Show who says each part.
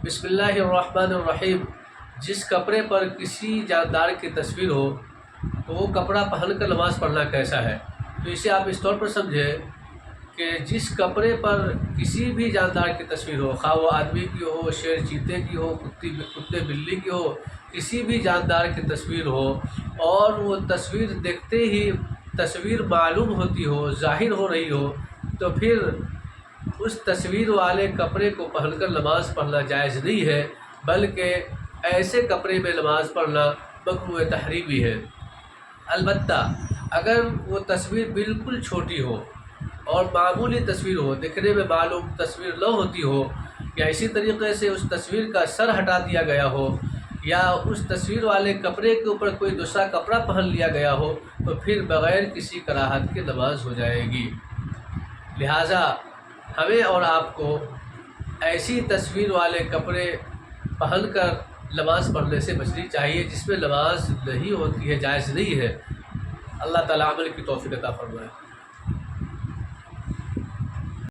Speaker 1: بسم اللہ الرحمن الرحیم۔ جس کپڑے پر کسی جاندار کی تصویر ہو تو وہ کپڑا پہن کر نماز پڑھنا کیسا ہے؟ تو اسے آپ اس طور پر سمجھیں کہ جس کپڑے پر کسی بھی جاندار کی تصویر ہو، خواہ وہ آدمی کی ہو، شیر چیتے کی ہو، کتے بلی کی ہو، کسی بھی جاندار کی تصویر ہو، اور وہ تصویر دیکھتے ہی تصویر معلوم ہوتی ہو، ظاہر ہو رہی ہو، تو پھر اس تصویر والے کپڑے کو پہن کر نماز پڑھنا جائز نہیں ہے، بلکہ ایسے کپڑے میں نماز پڑھنا مکروہ تحریمی ہے۔ البتہ اگر وہ تصویر بالکل چھوٹی ہو اور معمولی تصویر ہو، دیکھنے میں معلوم تصویر نہ ہوتی ہو، یا اسی طریقے سے اس تصویر کا سر ہٹا دیا گیا ہو، یا اس تصویر والے کپڑے کے اوپر کوئی دوسرا کپڑا پہن لیا گیا ہو، تو پھر بغیر کسی کراہت کے نماز ہو جائے گی۔ لہٰذا ہمیں اور آپ کو ایسی تصویر والے کپڑے پہن کر نماز پڑھنے سے بچنی چاہیے جس میں نماز نہیں ہوتی ہے، جائز نہیں ہے۔ اللہ تعالیٰ عمل کی توفیق عطا فرمائے۔